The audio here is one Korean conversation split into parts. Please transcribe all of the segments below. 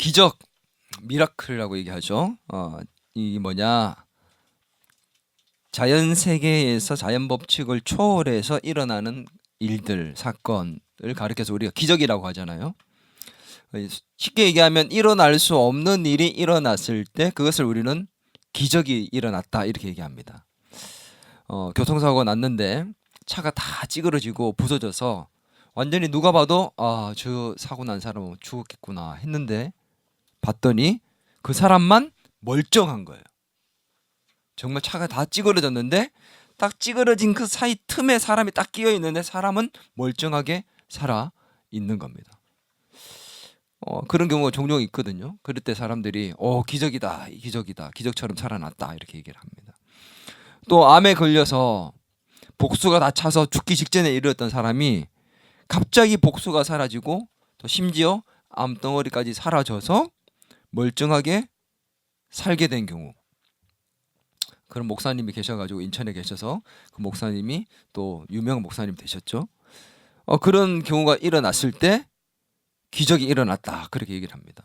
기적, 미라클이라고 얘기하죠. 이 뭐냐, 자연 세계에서 자연 법칙을 초월해서 일어나는 일들, 사건을 가리켜서 우리가 기적이라고 하잖아요. 쉽게 얘기하면 일어날 수 없는 일이 일어났을 때 그것을 우리는 기적이 일어났다 이렇게 얘기합니다. 교통사고가 났는데 차가 다 찌그러지고 부서져서 완전히 누가 봐도 저 사고 난 사람은 죽었겠구나 했는데 봤더니 그 사람만 멀쩡한 거예요. 정말 차가 다 찌그러졌는데 딱 찌그러진 그 사이 틈에 사람이 딱 끼어 있는데 사람은 멀쩡하게 살아 있는 겁니다. 그런 경우가 종종 있거든요. 그럴 때 사람들이 기적이다, 기적이다, 기적처럼 살아났다 이렇게 얘기를 합니다. 또 암에 걸려서 복수가 다 차서 죽기 직전에 이르렀던 사람이 갑자기 복수가 사라지고 또 심지어 암덩어리까지 사라져서 멀쩡하게 살게 된 경우, 그런 목사님이 계셔가지고 인천에 계셔서 그 목사님이 또 유명 목사님 되셨죠. 그런 경우가 일어났을 때 기적이 일어났다 그렇게 얘기를 합니다.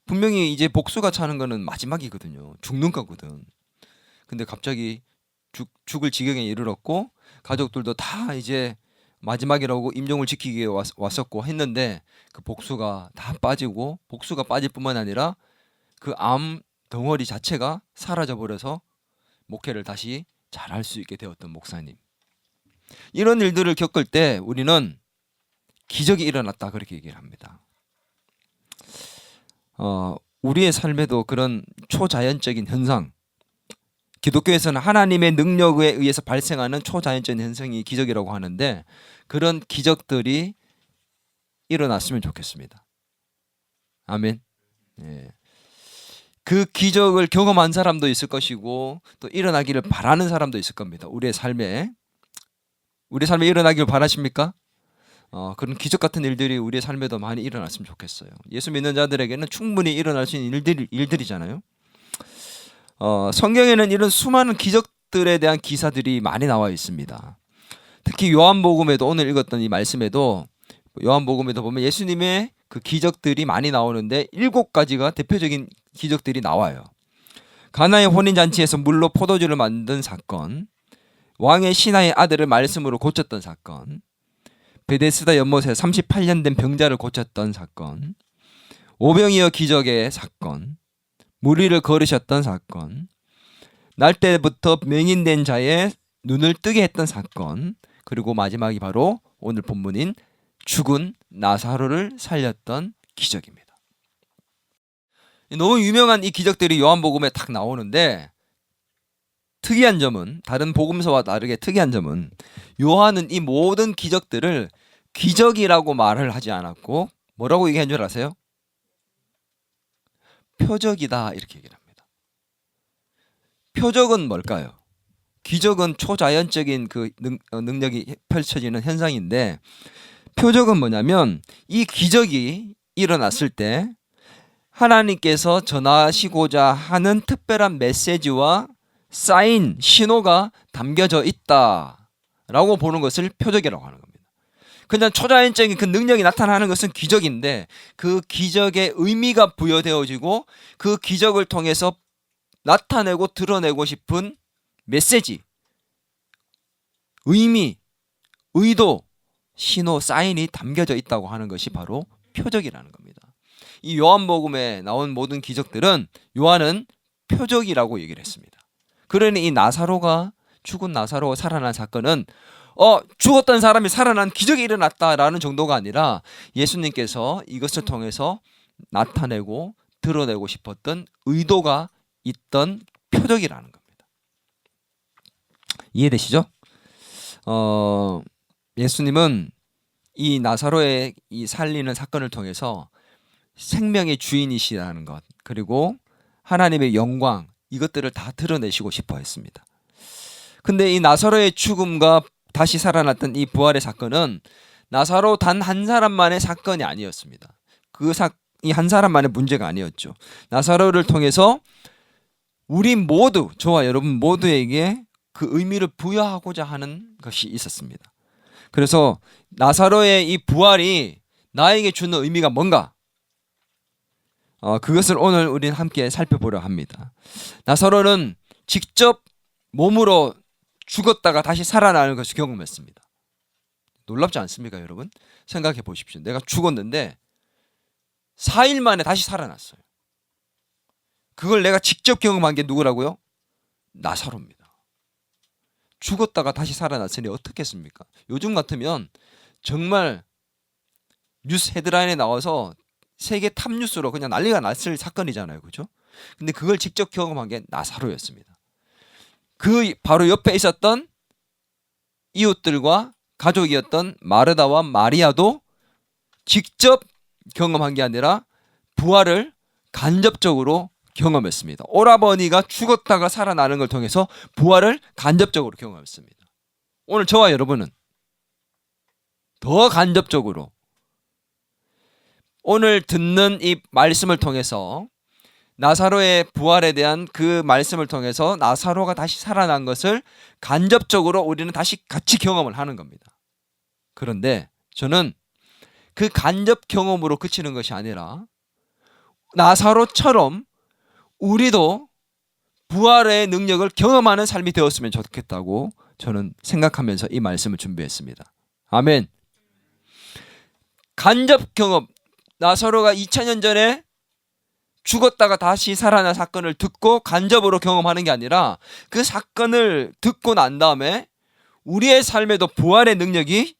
분명히 이제 복수가 차는 거는 마지막이거든요. 죽는 거거든. 근데 갑자기 죽을 지경에 이르렀고 가족들도 다 이제 마지막이라고 임종을 지키기 위해 왔었고 했는데 그 복수가 다 빠지고, 복수가 빠질 뿐만 아니라 그 암 덩어리 자체가 사라져 버려서 목회를 다시 잘할 수 있게 되었던 목사님. 이런 일들을 겪을 때 우리는 기적이 일어났다 그렇게 얘기를 합니다. 우리의 삶에도 그런 초자연적인 현상, 기독교에서는 하나님의 능력에 의해서 발생하는 초자연적인 현상이 기적이라고 하는데 그런 기적들이 일어났으면 좋겠습니다. 아멘. 예. 그 기적을 경험한 사람도 있을 것이고 또 일어나기를 바라는 사람도 있을 겁니다. 우리 삶에 일어나기를 바라십니까? 그런 기적 같은 일들이 우리의 삶에도 많이 일어났으면 좋겠어요. 예수 믿는 자들에게는 충분히 일어날 수 있는 일들이잖아요. 성경에는 이런 수많은 기적들에 대한 기사들이 많이 나와 있습니다. 특히 요한복음에도, 오늘 읽었던 이 말씀에도 요한복음에도 보면 예수님의 그 기적들이 많이 나오는데 7가지가 대표적인 기적들이 나와요. 가나의 혼인잔치에서 물로 포도주를 만든 사건, 왕의 신하의 아들을 말씀으로 고쳤던 사건, 베데스다 연못에 38년 된 병자를 고쳤던 사건, 오병이어 기적의 사건, 물 위를 걸으셨던 사건, 날 때부터 맹인된 자의 눈을 뜨게 했던 사건, 그리고 마지막이 바로 오늘 본문인 죽은 나사로를 살렸던 기적입니다. 너무 유명한 이 기적들이 요한복음에 딱 나오는데 특이한 점은, 다른 복음서와 다르게 특이한 점은 요한은 이 모든 기적들을 기적이라고 말을 하지 않았고 뭐라고 얘기한 줄 아세요? 표적이다 이렇게 얘기를 합니다. 표적은 뭘까요? 기적은 초자연적인 그 능력이 펼쳐지는 현상인데 표적은 뭐냐면 이 기적이 일어났을 때 하나님께서 전하시고자 하는 특별한 메시지와 사인, 신호가 담겨져 있다라고 보는 것을 표적이라고 하는 겁니다. 그냥 초자연적인 그 능력이 나타나는 것은 기적인데 그 기적의 의미가 부여되어지고 그 기적을 통해서 나타내고 드러내고 싶은 메시지, 의미, 의도, 신호, 사인이 담겨져 있다고 하는 것이 바로 표적이라는 겁니다. 이 요한복음에 나온 모든 기적들은 요한은 표적이라고 얘기를 했습니다. 그러니 이 죽은 나사로가 살아난 사건은 죽었던 사람이 살아난 기적이 일어났다라는 정도가 아니라 예수님께서 이것을 통해서 나타내고 드러내고 싶었던 의도가 있던 표적이라는 겁니다. 이해되시죠? 예수님은 이 나사로의 이 살리는 사건을 통해서 생명의 주인이시라는 것, 그리고 하나님의 영광, 이것들을 다 드러내시고 싶어 했습니다. 근데 이 나사로의 죽음과 다시 살아났던 이 부활의 사건은 나사로 단 한 사람만의 사건이 아니었습니다. 이 한 사람만의 문제가 아니었죠. 나사로를 통해서 우리 모두, 저와 여러분 모두에게 그 의미를 부여하고자 하는 것이 있었습니다. 그래서 나사로의 이 부활이 나에게 주는 의미가 뭔가? 그것을 오늘 우리는 함께 살펴보려 합니다. 나사로는 직접 몸으로 죽었다가 다시 살아나는 것을 경험했습니다. 놀랍지 않습니까, 여러분? 생각해 보십시오. 내가 죽었는데 4일 만에 다시 살아났어요. 그걸 내가 직접 경험한 게 누구라고요? 나사로입니다. 죽었다가 다시 살아났으니 어떻겠습니까? 요즘 같으면 정말 뉴스 헤드라인에 나와서 세계 탑 뉴스로 그냥 난리가 났을 사건이잖아요. 그죠? 근데 그걸 직접 경험한 게 나사로였습니다. 그 바로 옆에 있었던 이웃들과 가족이었던 마르다와 마리아도 직접 경험한 게 아니라 부활을 간접적으로 경험했습니다. 오라버니가 죽었다가 살아나는 걸 통해서 부활을 간접적으로 경험했습니다. 오늘 저와 여러분은 더 간접적으로 오늘 듣는 이 말씀을 통해서 나사로의 부활에 대한 그 말씀을 통해서 나사로가 다시 살아난 것을 간접적으로 우리는 다시 같이 경험을 하는 겁니다. 그런데 저는 그 간접 경험으로 그치는 것이 아니라 나사로처럼 우리도 부활의 능력을 경험하는 삶이 되었으면 좋겠다고 저는 생각하면서 이 말씀을 준비했습니다. 아멘. 간접 경험. 나사로가 2000년 전에 죽었다가 다시 살아난 사건을 듣고 간접으로 경험하는 게 아니라 그 사건을 듣고 난 다음에 우리의 삶에도 부활의 능력이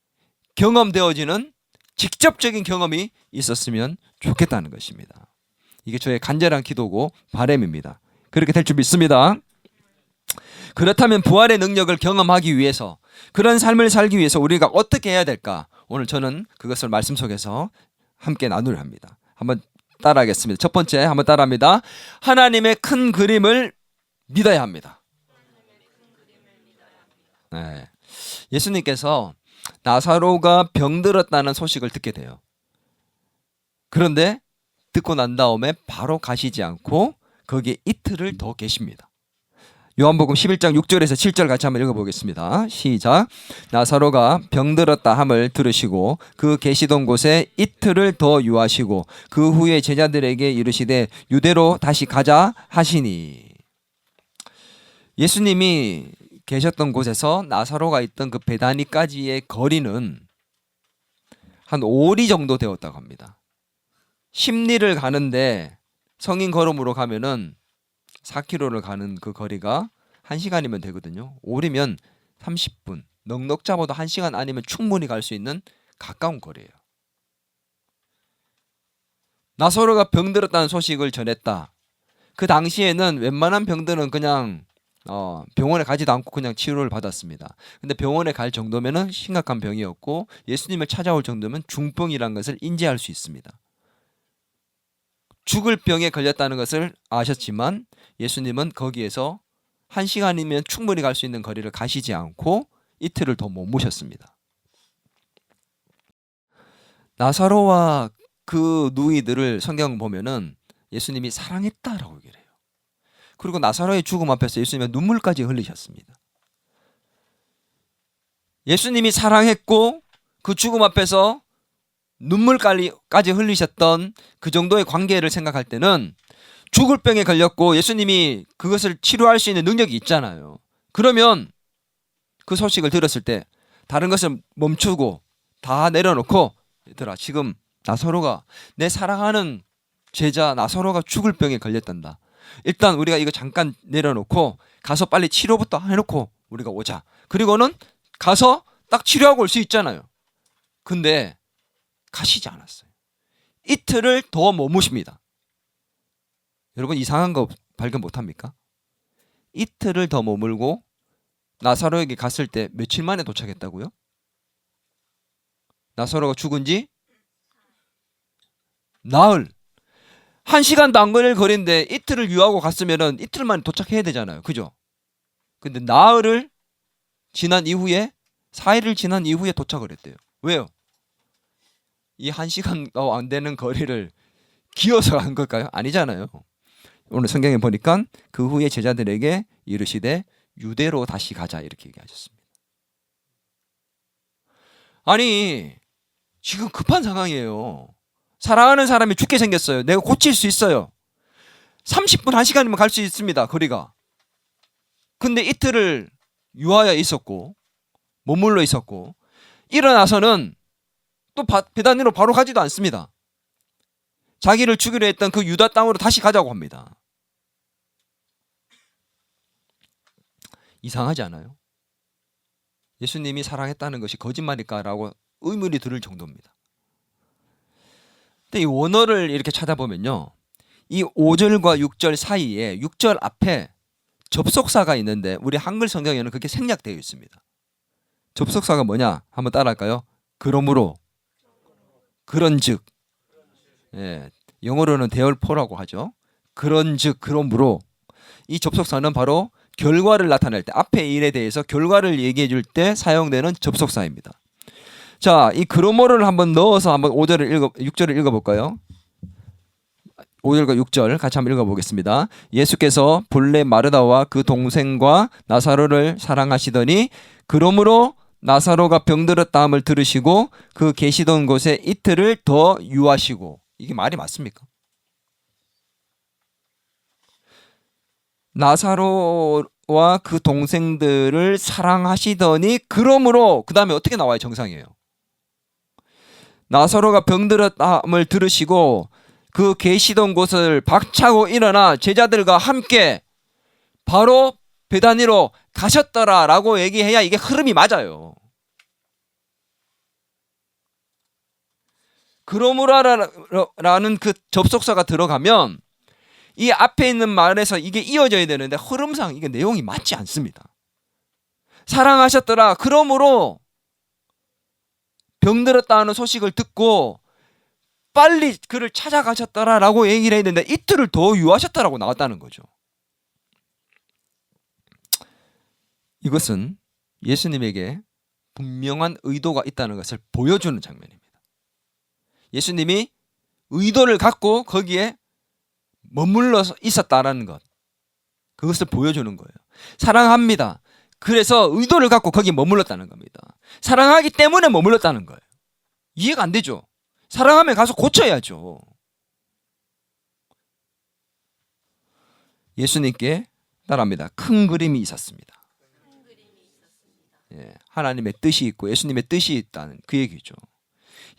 경험되어지는 직접적인 경험이 있었으면 좋겠다는 것입니다. 이게 저의 간절한 기도고 바람입니다. 그렇게 될 줄 믿습니다. 그렇다면 부활의 능력을 경험하기 위해서, 그런 삶을 살기 위해서 우리가 어떻게 해야 될까? 오늘 저는 그것을 말씀 속에서 함께 나누려 합니다. 한번 따라하겠습니다. 첫 번째 한번 따라합니다. 하나님의 큰 그림을 믿어야 합니다. 네. 예수님께서 나사로가 병들었다는 소식을 듣게 돼요. 그런데 듣고 난 다음에 바로 가시지 않고 거기에 이틀을 더 계십니다. 요한복음 11장 6절에서 7절 같이 한번 읽어보겠습니다. 시작. 나사로가 병들었다 함을 들으시고 그 계시던 곳에 이틀을 더 유하시고 그 후에 제자들에게 이르시되 유대로 다시 가자 하시니. 예수님이 계셨던 곳에서 나사로가 있던 그 베다니까지의 거리는 한 5리 정도 되었다고 합니다. 10리를 가는데 성인 걸음으로 가면은 4km를 가는 그 거리가 1시간이면 되거든요. 5리면 30분. 넉넉 잡아도 1시간 아니면 충분히 갈 수 있는 가까운 거리예요. 나사로가 병들었다는 소식을 전했다. 그 당시에는 웬만한 병들은 그냥 병원에 가지도 않고 그냥 치료를 받았습니다. 근데 병원에 갈 정도면은 심각한 병이었고 예수님을 찾아올 정도면 중병이라는 것을 인지할 수 있습니다. 죽을 병에 걸렸다는 것을 아셨지만 예수님은 거기에서 1시간이면 충분히 갈 수 있는 거리를 가시지 않고 이틀을 더 머무셨습니다. 나사로와 그 누이들을 성경 보면은 예수님이 사랑했다라고 얘기를 해요. 그리고 나사로의 죽음 앞에서 예수님은 눈물까지 흘리셨습니다. 예수님이 사랑했고 그 죽음 앞에서 눈물까지 흘리셨던 그 정도의 관계를 생각할 때는 죽을 병에 걸렸고 예수님이 그것을 치료할 수 있는 능력이 있잖아요. 그러면 그 소식을 들었을 때 다른 것을 멈추고 다 내려놓고 얘들아 지금 나사로가 내 사랑하는 제자 나사로가 죽을 병에 걸렸단다. 일단 우리가 이거 잠깐 내려놓고 가서 빨리 치료부터 해놓고 우리가 오자. 그리고는 가서 딱 치료하고 올 수 있잖아요. 근데 가시지 않았어요. 이틀을 더 머무십니다. 여러분 이상한 거 발견 못합니까? 이틀을 더 머물고 나사로에게 갔을 때 며칠 만에 도착했다고요? 나사로가 죽은 지 나흘. 1시간도 안 걸릴 거리인데 이틀을 유하고 갔으면 이틀 만에 도착해야 되잖아요. 그죠? 근데 나흘을 지난 이후에 4일을 지난 이후에 도착을 했대요. 왜요? 이 1시간도 안 되는 거리를 기어서 간 걸까요? 아니잖아요. 오늘 성경에 보니까 그 후에 제자들에게 이르시되 유대로 다시 가자 이렇게 얘기하셨습니다. 아니 지금 급한 상황이에요. 사랑하는 사람이 죽게 생겼어요. 내가 고칠 수 있어요. 30분, 1시간이면 갈 수 있습니다. 거리가. 근데 이틀을 유하여 있었고 머물러 있었고 일어나서는 또 베다니로 바로 가지도 않습니다. 자기를 죽이려 했던 그 유다 땅으로 다시 가자고 합니다. 이상하지 않아요? 예수님이 사랑했다는 것이 거짓말일까라고 의문이 들을 정도입니다. 근데 이 원어를 이렇게 찾아보면요, 이 5절과 6절 사이에 6절 앞에 접속사가 있는데 우리 한글 성경에는 그게 생략되어 있습니다. 접속사가 뭐냐? 한번 따라할까요? 그러므로, 그런즉, 예, 영어로는 therefore 하죠. 그런즉, 그러므로. 이 접속사는 바로 결과를 나타낼 때, 앞의 일에 대해서 결과를 얘기해 줄 때 사용되는 접속사입니다. 자, 이 그러므로를 한번 넣어서 한번 6절을 읽어볼까요? 5절과 6절 같이 한번 읽어보겠습니다. 예수께서 본래 마르다와 그 동생과 나사로를 사랑하시더니 그러므로 나사로가 병들었다함을 들으시고 그 계시던 곳에 이틀을 더 유하시고. 이게 말이 맞습니까? 나사로와 그 동생들을 사랑하시더니 그러므로, 그 다음에 어떻게 나와요? 정상이에요. 나사로가 병들었다함을 들으시고 그 계시던 곳을 박차고 일어나 제자들과 함께 바로 베다니로 가셨더라라고 얘기해야 이게 흐름이 맞아요. 그러므로라는 그 접속사가 들어가면 이 앞에 있는 말에서 이게 이어져야 되는데 흐름상 이게 내용이 맞지 않습니다. 사랑하셨더라. 그러므로 병들었다는 소식을 듣고 빨리 그를 찾아가셨더라라고 얘기를 해야 되는데 이틀을 더 유하셨다라고 나왔다는 거죠. 이것은 예수님에게 분명한 의도가 있다는 것을 보여주는 장면입니다. 예수님이 의도를 갖고 거기에 머물러 있었다라는 것, 그것을 보여주는 거예요. 사랑합니다. 그래서 의도를 갖고 거기에 머물렀다는 겁니다. 사랑하기 때문에 머물렀다는 거예요. 이해가 안 되죠? 사랑하면 가서 고쳐야죠. 예수님께 따라합니다. 큰 그림이 있었습니다. 예, 하나님의 뜻이 있고 예수님의 뜻이 있다는 그 얘기죠.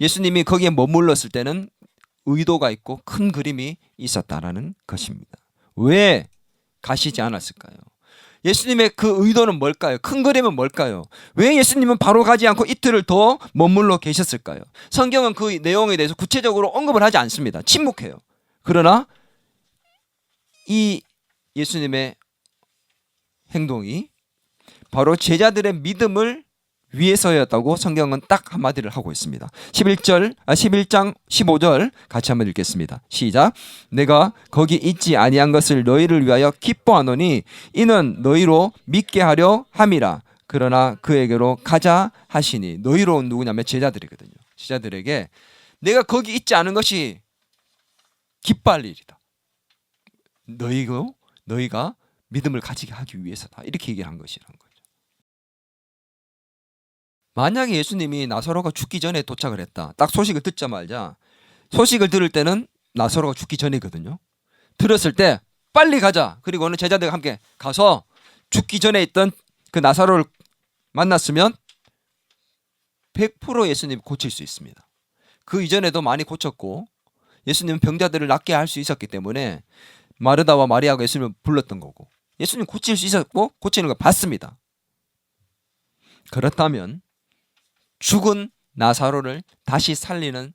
예수님이 거기에 머물렀을 때는 의도가 있고 큰 그림이 있었다라는 것입니다. 왜 가시지 않았을까요? 예수님의 그 의도는 뭘까요? 큰 그림은 뭘까요? 왜 예수님은 바로 가지 않고 이틀을 더 머물러 계셨을까요? 성경은 그 내용에 대해서 구체적으로 언급을 하지 않습니다. 침묵해요. 그러나 이 예수님의 행동이 바로 제자들의 믿음을 위해서였다고 성경은 딱 한마디를 하고 있습니다. 11장 15절 같이 한번 읽겠습니다. 시작. 내가 거기 있지 아니한 것을 너희를 위하여 기뻐하노니 이는 너희로 믿게 하려 함이라. 그러나 그에게로 가자 하시니. 너희로 누구냐면 제자들이거든요. 제자들에게 내가 거기 있지 않은 것이 기뻐할 일이다. 너희가 믿음을 가지게 하기 위해서다. 이렇게 얘기를 한 것이라는 거예요. 만약에 예수님이 나사로가 죽기 전에 도착을 했다. 딱 소식을 듣자마자, 소식을 들을 때는 나사로가 죽기 전이거든요. 들었을 때 빨리 가자. 그리고 오늘 제자들과 함께 가서 죽기 전에 있던 그 나사로를 만났으면 100% 예수님이 고칠 수 있습니다. 그 이전에도 많이 고쳤고 예수님은 병자들을 낫게 할 수 있었기 때문에 마르다와 마리아가 예수님을 불렀던 거고 예수님 고칠 수 있었고 고치는 걸 봤습니다. 그렇다면 죽은 나사로를 다시 살리는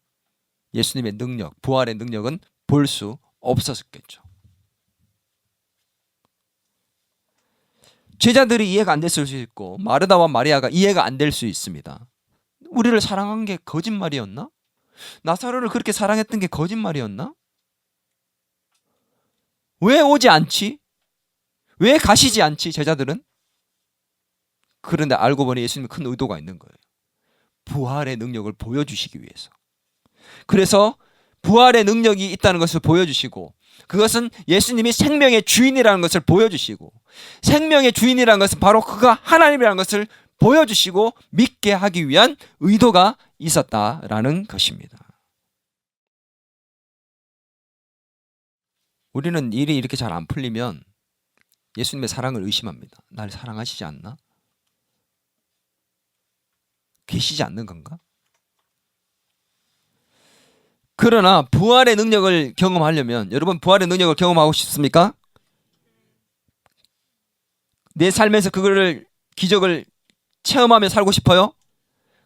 예수님의 능력, 부활의 능력은 볼 수 없었겠죠. 제자들이 이해가 안 됐을 수 있고 마르다와 마리아가 이해가 안 될 수 있습니다. 우리를 사랑한 게 거짓말이었나? 나사로를 그렇게 사랑했던 게 거짓말이었나? 왜 오지 않지? 왜 가시지 않지 제자들은? 그런데 알고 보니 예수님이 큰 의도가 있는 거예요. 부활의 능력을 보여주시기 위해서. 그래서 부활의 능력이 있다는 것을 보여주시고 그것은 예수님이 생명의 주인이라는 것을 보여주시고 생명의 주인이라는 것은 바로 그가 하나님이라는 것을 보여주시고 믿게 하기 위한 의도가 있었다라는 것입니다. 우리는 일이 이렇게 잘 안 풀리면 예수님의 사랑을 의심합니다. 날 사랑하시지 않나? 계시지 않는 건가? 그러나 부활의 능력을 경험하려면, 여러분 부활의 능력을 경험하고 싶습니까? 내 삶에서 그거를, 기적을 체험하며 살고 싶어요?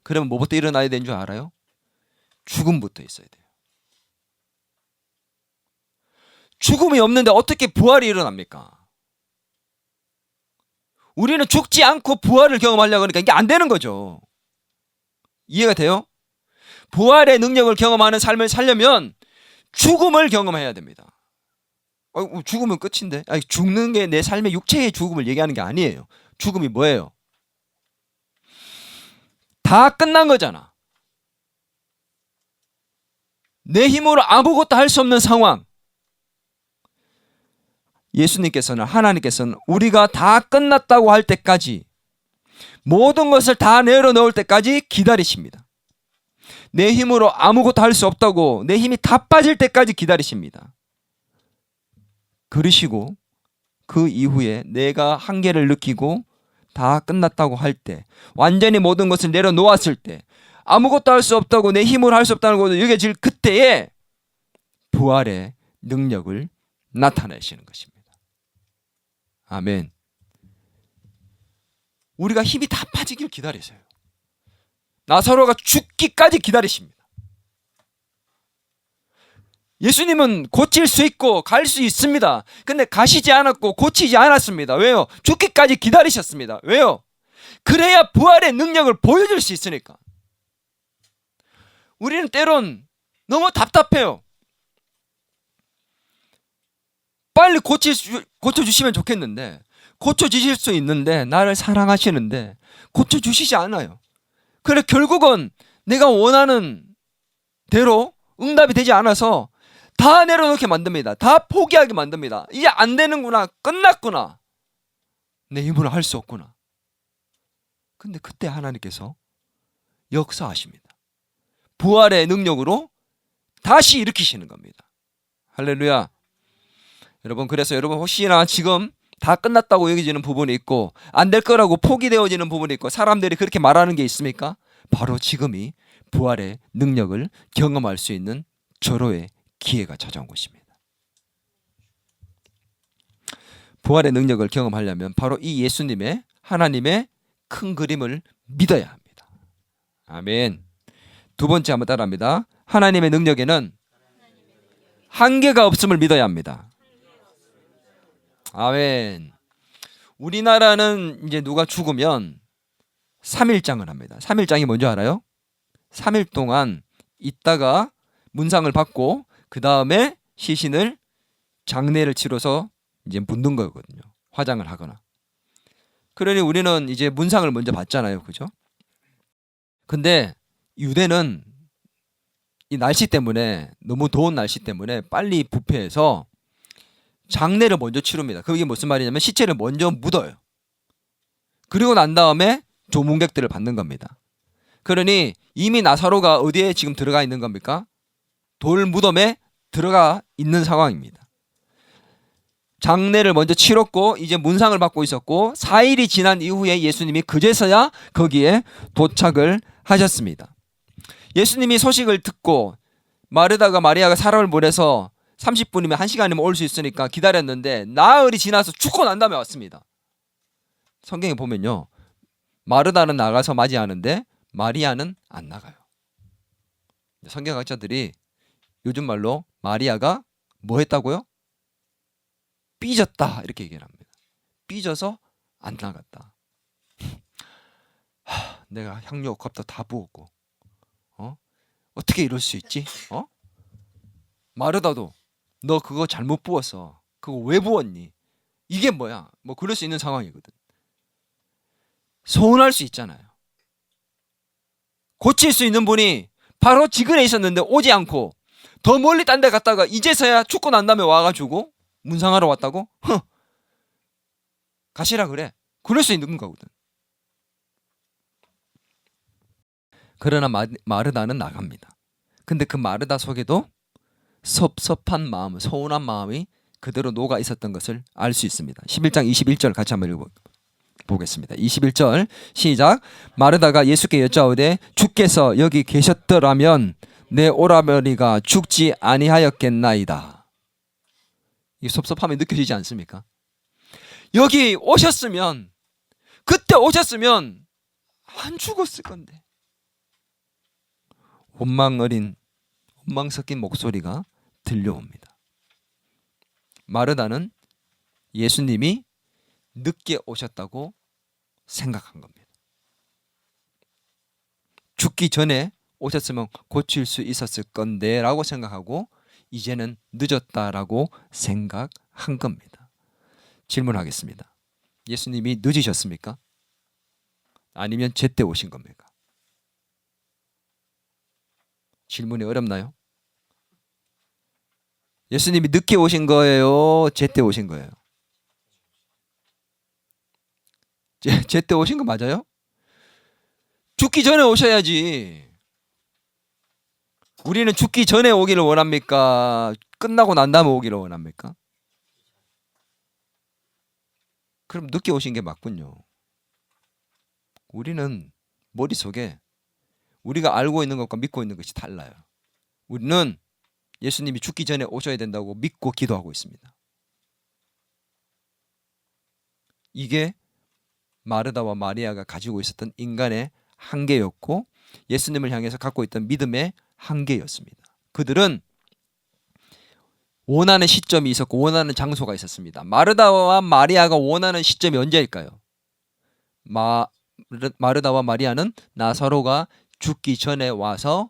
그러면 뭐부터 일어나야 되는 줄 알아요? 죽음부터 있어야 돼요. 죽음이 없는데 어떻게 부활이 일어납니까? 우리는 죽지 않고 부활을 경험하려고 하니까 이게 안 되는 거죠. 이해가 돼요? 부활의 능력을 경험하는 삶을 살려면 죽음을 경험해야 됩니다. 죽으면 끝인데? 아니, 죽는 게 내 삶의 육체의 죽음을 얘기하는 게 아니에요. 죽음이 뭐예요? 다 끝난 거잖아. 내 힘으로 아무것도 할 수 없는 상황. 예수님께서는, 하나님께서는 우리가 다 끝났다고 할 때까지, 모든 것을 다 내려놓을 때까지 기다리십니다. 내 힘으로 아무것도 할 수 없다고, 내 힘이 다 빠질 때까지 기다리십니다. 그러시고 그 이후에 내가 한계를 느끼고 다 끝났다고 할 때, 완전히 모든 것을 내려놓았을 때, 아무것도 할 수 없다고, 내 힘으로 할 수 없다는 것을 여겨질 그때에 부활의 능력을 나타내시는 것입니다. 아멘. 우리가 힘이 다 빠지길 기다리세요. 나사로가 죽기까지 기다리십니다. 예수님은 고칠 수 있고 갈 수 있습니다. 근데 가시지 않았고 고치지 않았습니다. 왜요? 죽기까지 기다리셨습니다. 왜요? 그래야 부활의 능력을 보여줄 수 있으니까. 우리는 때론 너무 답답해요. 빨리 고쳐주시면 좋겠는데, 고쳐주실 수 있는데, 나를 사랑하시는데 고쳐주시지 않아요. 그래 결국은 내가 원하는 대로 응답이 되지 않아서 다 내려놓게 만듭니다. 다 포기하게 만듭니다. 이제 안 되는구나. 끝났구나. 내 힘으로 할 수 없구나. 근데 그때 하나님께서 역사하십니다. 부활의 능력으로 다시 일으키시는 겁니다. 할렐루야. 여러분, 그래서 여러분 혹시나 지금 다 끝났다고 여겨지는 부분이 있고 안 될 거라고 포기되어지는 부분이 있고 사람들이 그렇게 말하는 게 있습니까? 바로 지금이 부활의 능력을 경험할 수 있는 절호의 기회가 찾아온 것입니다. 부활의 능력을 경험하려면 바로 이 예수님의, 하나님의 큰 그림을 믿어야 합니다. 아멘. 두 번째 한번 따라합니다. 하나님의 능력에는 한계가 없음을 믿어야 합니다. 아멘. 우리나라는 이제 누가 죽으면 3일장을 합니다. 3일장이 뭔지 알아요? 3일 동안 있다가 문상을 받고 그 다음에 시신을, 장례를 치러서 이제 묻는 거거든요. 화장을 하거나. 그러니 우리는 이제 문상을 먼저 받잖아요. 그죠? 근데 유대는 이 날씨 때문에, 너무 더운 날씨 때문에 빨리 부패해서 장례를 먼저 치릅니다. 그게 무슨 말이냐면 시체를 먼저 묻어요. 그리고 난 다음에 조문객들을 받는 겁니다. 그러니 이미 나사로가 어디에 지금 들어가 있는 겁니까? 돌 무덤에 들어가 있는 상황입니다. 장례를 먼저 치렀고 이제 문상을 받고 있었고 4일이 지난 이후에 예수님이 그제서야 거기에 도착을 하셨습니다. 예수님이 소식을 듣고 마르다가 마리아가 사람을 보내서 30분이면 1시간이면 올 수 있으니까 기다렸는데 나흘이 지나서 죽고 난 다음에 왔습니다. 성경에 보면요, 마르다는 나가서 맞이하는데 마리아는 안 나가요. 성경학자들이 요즘 말로 마리아가 뭐 했다고요? 삐졌다 이렇게 얘기를 합니다. 삐져서 안 나갔다. 내가 향료 컵도 다 부었고 어떻게 이럴 수 있지? 마르다도 너 그거 잘못 부었어. 그거 왜 부었니? 이게 뭐야? 뭐 그럴 수 있는 상황이거든. 서운할 수 있잖아요. 고칠 수 있는 분이 바로 지근에 있었는데 오지 않고 더 멀리 딴 데 갔다가 이제서야 죽고 난 다음에 와가지고 문상하러 왔다고? 가시라 그래. 그럴 수 있는 거거든. 그러나 마르다는 나갑니다. 근데 그 마르다 속에도 섭섭한 마음, 서운한 마음이 그대로 녹아 있었던 것을 알 수 있습니다. 11장 21절 같이 한번 읽어보겠습니다. 21절 시작. 마르다가 예수께 여짜오되 주께서 여기 계셨더라면 내 오라버니가 죽지 아니하였겠나이다. 이 섭섭함이 느껴지지 않습니까? 여기 오셨으면, 그때 오셨으면 안 죽었을 건데. 원망 섞인 목소리가 들려옵니다. 마르다는 예수님이 늦게 오셨다고 생각한 겁니다. 죽기 전에 오셨으면 고칠 수 있었을 건데 라고 생각하고 이제는 늦었다라고 생각한 겁니다. 질문하겠습니다. 예수님이 늦으셨습니까? 아니면 제때 오신 겁니까? 질문이 어렵나요? 예수님이 늦게 오신 거예요? 제때 오신 거예요? 제때 오신 거 맞아요? 죽기 전에 오셔야지. 우리는 죽기 전에 오기를 원합니까? 끝나고 난 다음에 오기를 원합니까? 그럼 늦게 오신 게 맞군요. 우리는 머릿속에 우리가 알고 있는 것과 믿고 있는 것이 달라요. 우리는 예수님이 죽기 전에 오셔야 된다고 믿고 기도하고 있습니다. 이게 마르다와 마리아가 가지고 있었던 인간의 한계였고 예수님을 향해서 갖고 있던 믿음의 한계였습니다. 그들은 원하는 시점이 있었고 원하는 장소가 있었습니다. 마르다와 마리아가 원하는 시점이 언제일까요? 마르다와 마리아는 나사로가 죽기 전에 와서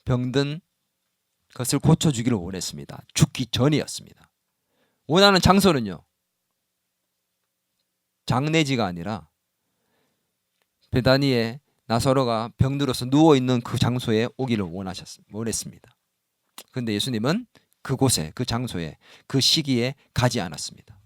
병든 것을 고쳐주기를 원했습니다. 죽기 전이었습니다. 원하는 장소는요, 장례지가 아니라 베다니에 나사로가 병들어서 누워있는 그 장소에 오기를 원했습니다. 그런데 예수님은 그곳에, 그 장소에, 그 시기에 가지 않았습니다.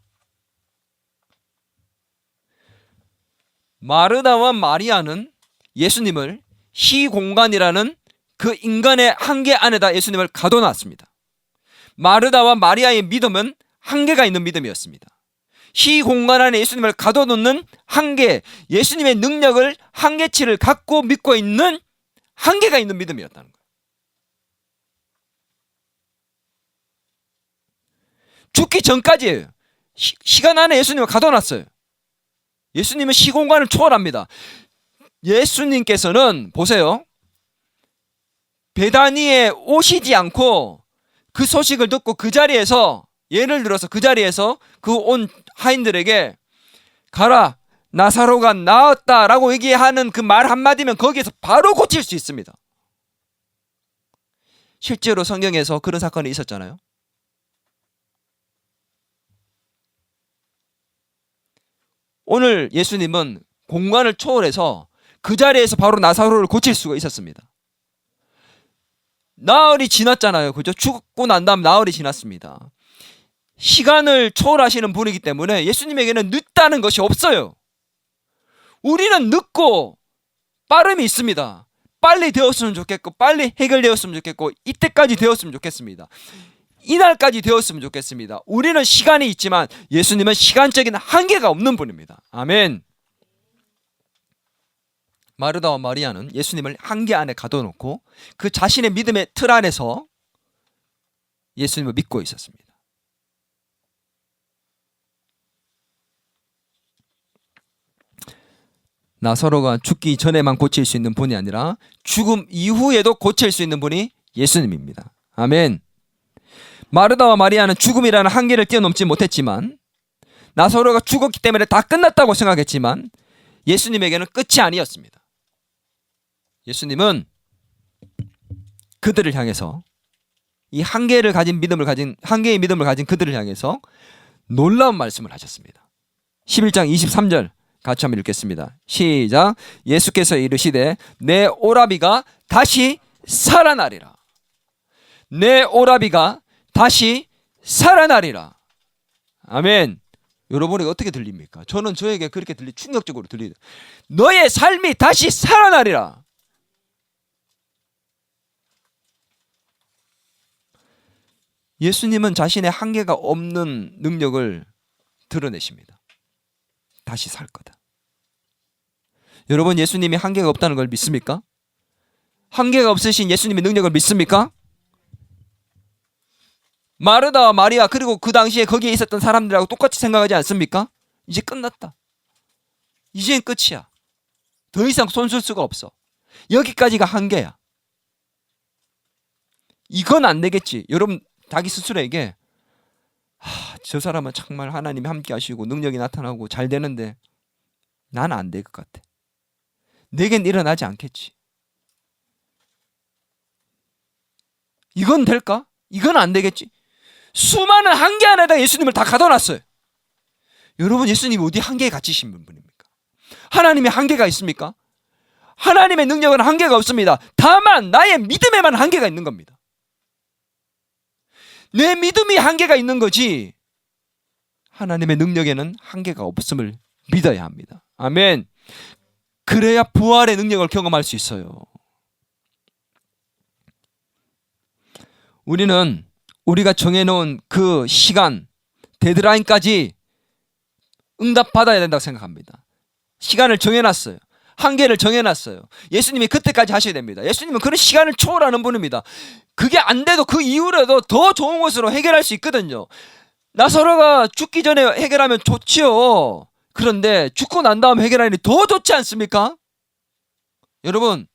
마르다와 마리아는 예수님을 시공간이라는 그 인간의 한계 안에다 예수님을 가둬놨습니다. 마르다와 마리아의 믿음은 한계가 있는 믿음이었습니다. 시공간 안에 예수님을 가둬놓는 한계, 예수님의 능력을 한계치를 갖고 믿고 있는 한계가 있는 믿음이었다는 거예요. 죽기 전까지예요. 시간 안에 예수님을 가둬놨어요. 예수님은 시공간을 초월합니다. 예수님께서는 보세요, 베다니에 오시지 않고 그 소식을 듣고 그 자리에서, 예를 들어서 그 자리에서 그 온 하인들에게 가라, 나사로가 나았다라고 얘기하는 그 말 한마디면 거기에서 바로 고칠 수 있습니다. 실제로 성경에서 그런 사건이 있었잖아요. 오늘 예수님은 공간을 초월해서 그 자리에서 바로 나사로를 고칠 수가 있었습니다. 나흘이 지났잖아요. 그죠? 죽고 난 다음 나흘이 지났습니다. 시간을 초월하시는 분이기 때문에 예수님에게는 늦다는 것이 없어요. 우리는 늦고 빠름이 있습니다. 빨리 되었으면 좋겠고, 빨리 해결되었으면 좋겠고, 이때까지 되었으면 좋겠습니다. 이날까지 되었으면 좋겠습니다. 우리는 시간이 있지만 예수님은 시간적인 한계가 없는 분입니다. 아멘. 마르다와 마리아는 예수님을 한계 안에 가둬놓고 그 자신의 믿음의 틀 안에서 예수님을 믿고 있었습니다. 나사로가 죽기 전에만 고칠 수 있는 분이 아니라 죽음 이후에도 고칠 수 있는 분이 예수님입니다. 아멘. 마르다와 마리아는 죽음이라는 한계를 뛰어넘지 못했지만, 나사로가 죽었기 때문에 다 끝났다고 생각했지만 예수님에게는 끝이 아니었습니다. 예수님은 그들을 향해서, 이 한계의 믿음을 가진 그들을 향해서 놀라운 말씀을 하셨습니다. 11장 23절 같이 한번 읽겠습니다. 시작. 예수께서 이르시되 내 오라비가 다시 살아나리라. 내 오라비가 다시 살아나리라. 아멘. 여러분에게 어떻게 들립니까? 저에게 그렇게 충격적으로 들리다. 너의 삶이 다시 살아나리라. 예수님은 자신의 한계가 없는 능력을 드러내십니다. 다시 살 거다. 여러분, 예수님이 한계가 없다는 걸 믿습니까? 한계가 없으신 예수님의 능력을 믿습니까? 마르다와 마리아 그리고 그 당시에 거기에 있었던 사람들하고 똑같이 생각하지 않습니까? 이제 끝났다. 이젠 끝이야. 더 이상 손쓸 수가 없어. 여기까지가 한계야. 이건 안 되겠지. 여러분 자기 스스로에게 저 사람은 정말 하나님이 함께 하시고 능력이 나타나고 잘 되는데 나는 안 될 것 같아. 내겐 일어나지 않겠지. 이건 될까? 이건 안 되겠지. 수많은 한계 안에다 예수님을 다 가둬놨어요. 여러분, 예수님이 어디 한계에 갇히신 분입니까? 하나님의 한계가 있습니까? 하나님의 능력은 한계가 없습니다. 다만 나의 믿음에만 한계가 있는 겁니다. 내 믿음이 한계가 있는 거지 하나님의 능력에는 한계가 없음을 믿어야 합니다. 아멘. 그래야 부활의 능력을 경험할 수 있어요. 우리는 우리가 정해놓은 그 시간, 데드라인까지 응답받아야 된다고 생각합니다. 시간을 정해놨어요. 한계를 정해놨어요. 예수님이 그때까지 하셔야 됩니다. 예수님은 그런 시간을 초월하는 분입니다. 그게 안 돼도 그 이후라도 더 좋은 것으로 해결할 수 있거든요. 나사로가 죽기 전에 해결하면 좋지요. 그런데 죽고 난 다음 해결하니 더 좋지 않습니까? 여러분,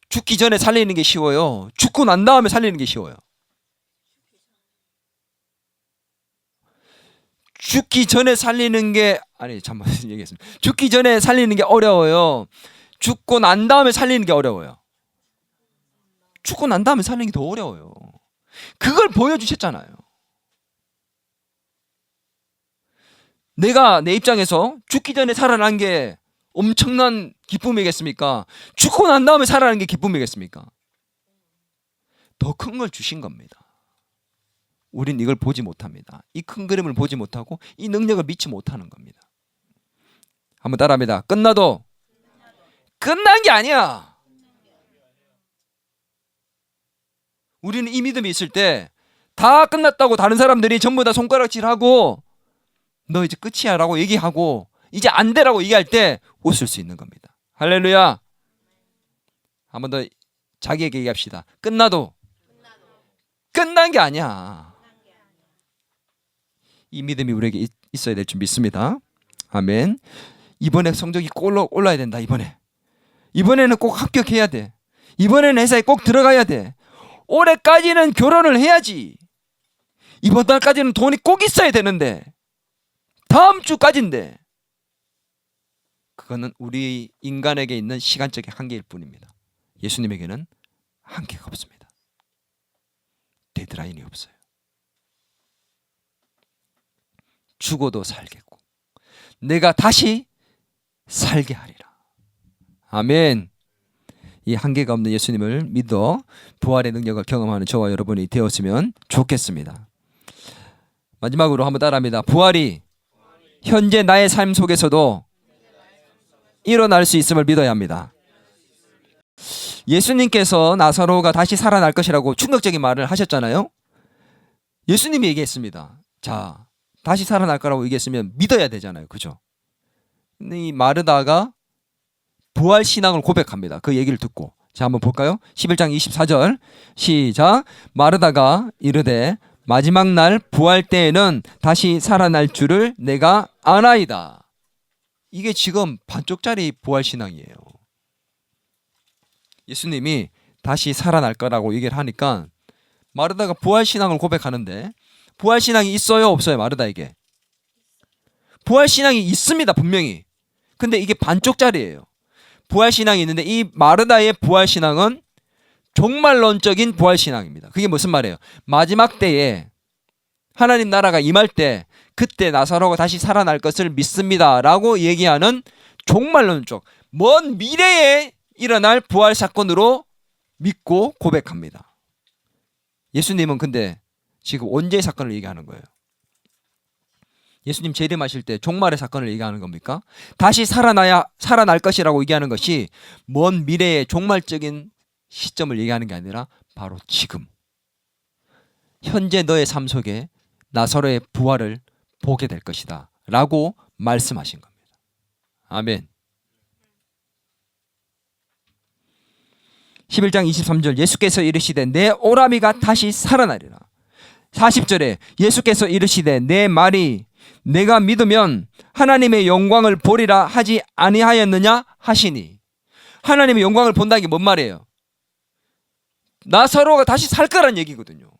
죽기 전에 살리는 게 쉬워요. 죽고 난 다음에 살리는 게 쉬워요. 죽기 전에 살리는 게 잠깐만 얘기했습니다. 죽기 전에 살리는 게 어려워요. 죽고 난 다음에 살리는 게 어려워요. 죽고 난 다음에 살리는 게 더 어려워요. 그걸 보여주셨잖아요. 내가 내 입장에서 죽기 전에 살아난 게 엄청난 기쁨이겠습니까? 죽고 난 다음에 살아나는 게 기쁨이겠습니까? 더 큰 걸 주신 겁니다. 우린 이걸 보지 못합니다. 이 큰 그림을 보지 못하고 이 능력을 믿지 못하는 겁니다. 한번 따라합니다. 끝나도 끝난 게 아니야. 우리는 이 믿음이 있을 때 다 끝났다고 다른 사람들이 전부 다 손가락질하고 너 이제 끝이야 라고 얘기하고 이제 안 되라고 얘기할 때 웃을 수 있는 겁니다. 할렐루야. 한 번 더 자기에게 얘기합시다. 끝나도 끝난 게 아니야. 이 믿음이 우리에게 있어야 될 줄 믿습니다. 아멘. 이번에 성적이 꼭 올라야 된다. 이번에는 꼭 합격해야 돼. 이번에는 회사에 꼭 들어가야 돼. 올해까지는 결혼을 해야지. 이번 달까지는 돈이 꼭 있어야 되는데 다음 주까지인데 그거는 우리 인간에게 있는 시간적인 한계일 뿐입니다. 예수님에게는 한계가 없습니다. 데드라인이 없어요. 죽어도 살겠고 내가 다시 살게 하리라. 아멘. 이 한계가 없는 예수님을 믿어 부활의 능력을 경험하는 저와 여러분이 되었으면 좋겠습니다. 마지막으로 한번 따라합니다. 부활이 현재 나의 삶 속에서도 일어날 수 있음을 믿어야 합니다. 예수님께서 나사로가 다시 살아날 것이라고 충격적인 말을 하셨잖아요. 예수님이 얘기했습니다. 자, 다시 살아날 거라고 얘기했으면 믿어야 되잖아요. 그죠? 근데 이 마르다가 부활 신앙을 고백합니다. 그 얘기를 듣고. 자, 한번 볼까요? 11장 24절 시작. 마르다가 이르되 마지막 날 부활 때에는 다시 살아날 줄을 내가 아나이다. 이게 지금 반쪽짜리 부활 신앙이에요. 예수님이 다시 살아날 거라고 얘기를 하니까 마르다가 부활 신앙을 고백하는데 부활 신앙이 있어요, 없어요? 마르다에게 부활 신앙이 있습니다, 분명히. 근데 이게 반쪽짜리예요. 부활 신앙이 있는데 이 마르다의 부활 신앙은 종말론적인 부활 신앙입니다. 그게 무슨 말이에요? 마지막 때에 하나님 나라가 임할 때 그때 나사로가 다시 살아날 것을 믿습니다 라고 얘기하는 종말론적 먼 미래에 일어날 부활 사건으로 믿고 고백합니다. 예수님은 근데 지금 언제의 사건을 얘기하는 거예요? 예수님 재림하실 때 종말의 사건을 얘기하는 겁니까? 다시 살아날 것이라고 얘기하는 것이 먼 미래의 종말적인 시점을 얘기하는 게 아니라 바로 지금 현재 너의 삶 속에 나사로의 부활을 보게 될 것이다 라고 말씀하신 겁니다. 아멘. 11장 23절 예수께서 이르시되 내 오라비가 다시 살아나리라. 40절에 예수께서 이르시되 내 말이 내가 믿으면 하나님의 영광을 보리라 하지 아니하였느냐 하시니, 하나님의 영광을 본다는 게 뭔 말이에요? 나사로가 다시 살 거란 얘기거든요.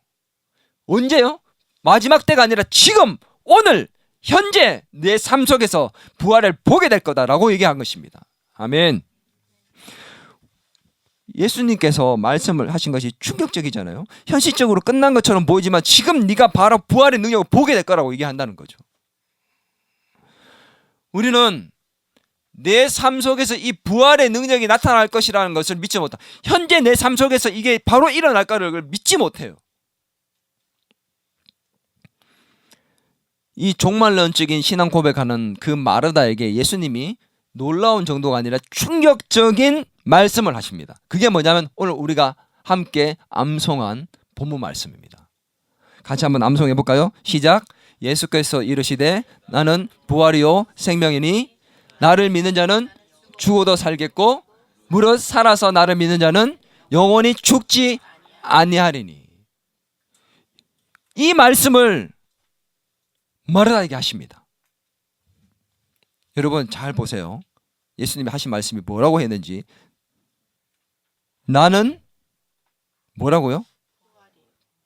언제요? 마지막 때가 아니라 지금, 오늘, 현재 내 삶 속에서 부활을 보게 될 거다라고 얘기한 것입니다. 아멘. 예수님께서 말씀을 하신 것이 충격적이잖아요. 현실적으로 끝난 것처럼 보이지만 지금 네가 바로 부활의 능력을 보게 될 거라고 얘기한다는 거죠. 우리는 내 삶 속에서 이 부활의 능력이 나타날 것이라는 것을 믿지 못한다. 현재 내 삶 속에서 이게 바로 일어날 거를 믿지 못해요. 이 종말론적인 신앙 고백하는 그 마르다에게 예수님이 놀라운 정도가 아니라 충격적인 말씀을 하십니다. 그게 뭐냐면 오늘 우리가 함께 암송한 본문 말씀입니다. 같이 한번 암송해 볼까요? 시작. 예수께서 이르시되 나는 부활이요 생명이니 나를 믿는 자는 죽어도 살겠고 무릇 살아서 나를 믿는 자는 영원히 죽지 아니하리니. 이 말씀을 마르다에게 하십니다. 여러분 잘 보세요. 예수님이 하신 말씀이 뭐라고 했는지. 나는 뭐라고요?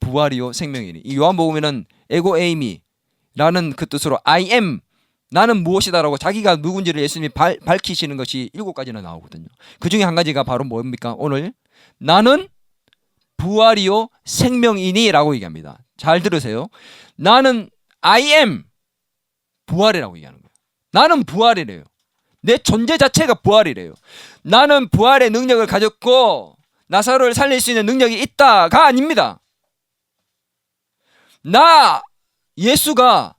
부활이요 생명이니. 이 요한복음에는 에고 에이미 라는 그 뜻으로 I am, 나는 무엇이다라고 자기가 누군지를 예수님이 밝히시는 것이 7가지나 나오거든요. 그 중에 한 가지가 바로 뭡니까? 오늘 나는 부활이요 생명이니 라고 얘기합니다. 잘 들으세요. 나는 I am 부활이라고 얘기하는 거예요. 나는 부활이래요. 내 존재 자체가 부활이래요. 나는 부활의 능력을 가졌고 나사로를 살릴 수 있는 능력이 있다가 아닙니다. 나 예수가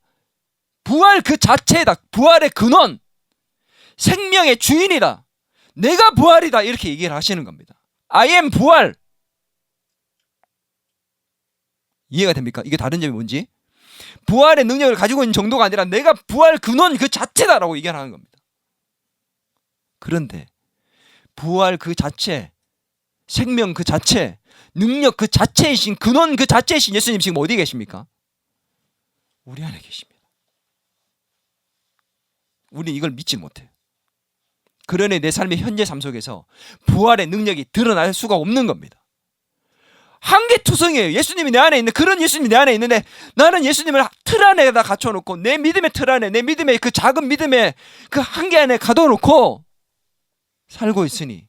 부활 그 자체다. 부활의 근원, 생명의 주인이다. 내가 부활이다. 이렇게 얘기를 하시는 겁니다. I am 부활. 이해가 됩니까? 이게 다른 점이 뭔지? 부활의 능력을 가지고 있는 정도가 아니라 내가 부활 근원 그 자체다라고 얘기하는 겁니다. 그런데 부활 그 자체, 생명 그 자체, 능력 그 자체이신, 근원 그 자체이신 예수님 지금 어디 계십니까? 우리 안에 계십니다. 우리 이걸 믿지 못해요. 그러니 내 삶의 현재 삶 속에서 부활의 능력이 드러날 수가 없는 겁니다. 한계투성이에요. 예수님이 내 안에 있는, 그런 예수님이 내 안에 있는데 나는 예수님을 틀 안에다 갖춰놓고 내 믿음의 틀 안에, 내 믿음의 그 작은 믿음의 그 한계 안에 가둬놓고 살고 있으니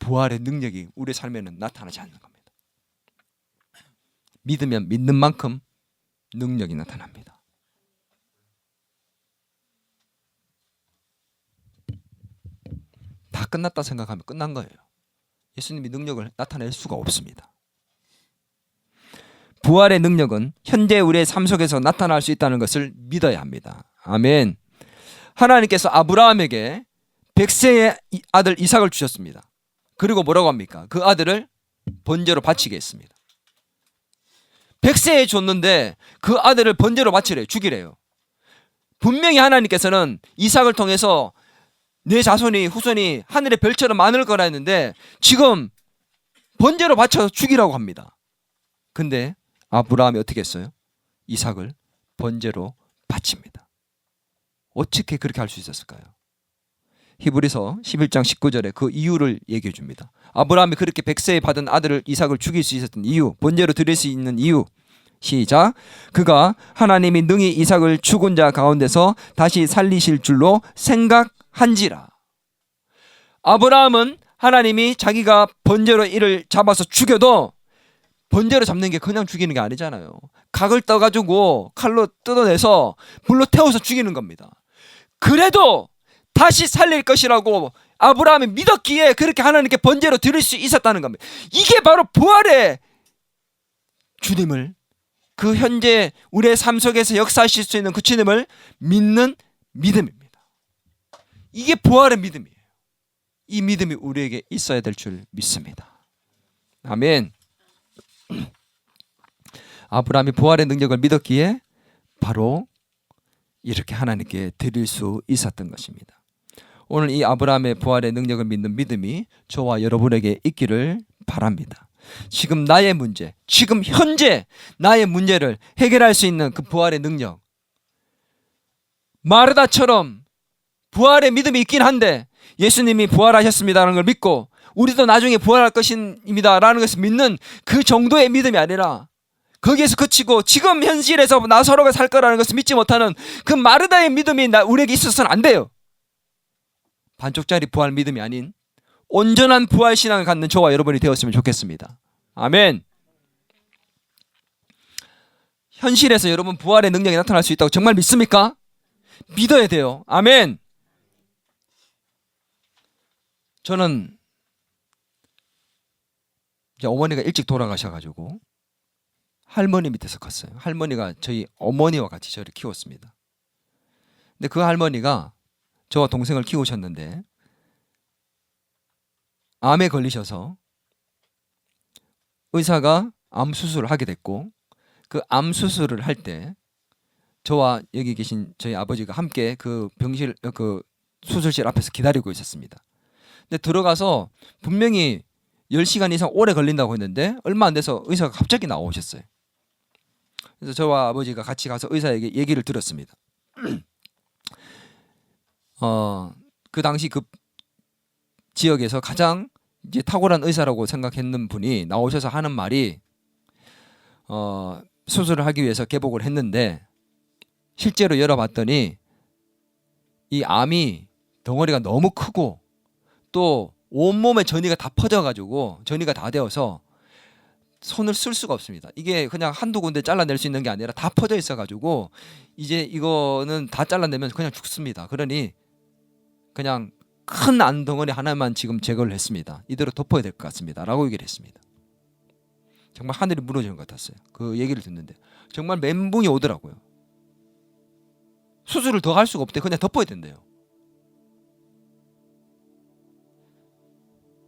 부활의 능력이 우리 삶에는 나타나지 않는 겁니다. 믿으면 믿는 만큼 능력이 나타납니다. 다 끝났다 생각하면 끝난 거예요. 예수님이 능력을 나타낼 수가 없습니다. 부활의 능력은 현재 우리의 삶 속에서 나타날 수 있다는 것을 믿어야 합니다. 아멘. 하나님께서 아브라함에게 100세의 아들 이삭을 주셨습니다. 그리고 뭐라고 합니까? 그 아들을 번제로 바치게 했습니다. 100세에 줬는데 그 아들을 번제로 바치래요. 죽이래요. 분명히 하나님께서는 이삭을 통해서 내 자손이, 후손이 하늘의 별처럼 많을 거라 했는데 지금 번제로 바쳐서 죽이라고 합니다. 근데 아브라함이 어떻게 했어요? 이삭을 번제로 바칩니다. 어떻게 그렇게 할 수 있었을까요? 히브리서 11장 19절에 그 이유를 얘기해 줍니다. 아브라함이 그렇게 100세에 받은 아들을 이삭을 죽일 수 있었던 이유, 번제로 드릴 수 있는 이유. 시작. 그가 하나님이 능히 이삭을 죽은 자 가운데서 다시 살리실 줄로 생각한지라. 아브라함은 하나님이 자기가 번제로 이를 잡아서 죽여도 번제로 잡는 게 그냥 죽이는 게 아니잖아요. 각을 떠가지고 칼로 뜯어내서 불로 태워서 죽이는 겁니다. 그래도 다시 살릴 것이라고 아브라함이 믿었기에 그렇게 하나님께 번제로 드릴 수 있었다는 겁니다. 이게 바로 부활의 주님을, 그 현재 우리의 삶 속에서 역사하실 수 있는 그 주님을 믿는 믿음입니다. 이게 부활의 믿음이에요. 이 믿음이 우리에게 있어야 될 줄 믿습니다. 아멘. 아브라함이 부활의 능력을 믿었기에 바로 이렇게 하나님께 드릴 수 있었던 것입니다. 오늘 이 아브라함의 부활의 능력을 믿는 믿음이 저와 여러분에게 있기를 바랍니다. 지금 나의 문제, 지금 현재 나의 문제를 해결할 수 있는 그 부활의 능력, 마르다처럼 부활의 믿음이 있긴 한데 예수님이 부활하셨습니다라는 걸 믿고 우리도 나중에 부활할 것입니다라는 것을 믿는 그 정도의 믿음이 아니라 거기에서 그치고 지금 현실에서 나 서로가 살 거라는 것을 믿지 못하는 그 마르다의 믿음이 우리에게 있어서는 안 돼요. 반쪽짜리 부활 믿음이 아닌 온전한 부활 신앙을 갖는 저와 여러분이 되었으면 좋겠습니다. 아멘. 현실에서 여러분 부활의 능력이 나타날 수 있다고 정말 믿습니까? 믿어야 돼요. 아멘. 저는 이제 어머니가 일찍 돌아가셔가지고 할머니 밑에서 컸어요. 할머니가 저희 어머니와 같이 저를 키웠습니다. 근데 그 할머니가 저와 동생을 키우셨는데 암에 걸리셔서 의사가 암 수술을 하게 됐고 그 암 수술을 할 때 저와 여기 계신 저희 아버지가 함께 그 병실 그 수술실 앞에서 기다리고 있었습니다. 근데 들어가서 분명히 10시간 이상 오래 걸린다고 했는데 얼마 안 돼서 의사가 갑자기 나오셨어요. 그래서 저와 아버지가 같이 가서 의사에게 얘기를 들었습니다. 그 당시 그 지역에서 가장 이제 탁월한 의사라고 생각했는 분이 나오셔서 하는 말이 수술을 하기 위해서 개복을 했는데 실제로 열어봤더니 이 암이 덩어리가 너무 크고 또 온몸에 전이가 다 퍼져가지고 전이가 다 되어서 손을 쓸 수가 없습니다. 이게 그냥 한두 군데 잘라낼 수 있는 게 아니라 다 퍼져 있어가지고 이제 이거는 다 잘라내면 그냥 죽습니다. 그러니 그냥 큰 안 덩어리 하나만 지금 제거를 했습니다. 이대로 덮어야 될 것 같습니다. 라고 얘기를 했습니다. 정말 하늘이 무너지는 것 같았어요. 그 얘기를 듣는데 정말 멘붕이 오더라고요. 수술을 더 할 수가 없대. 그냥 덮어야 된대요.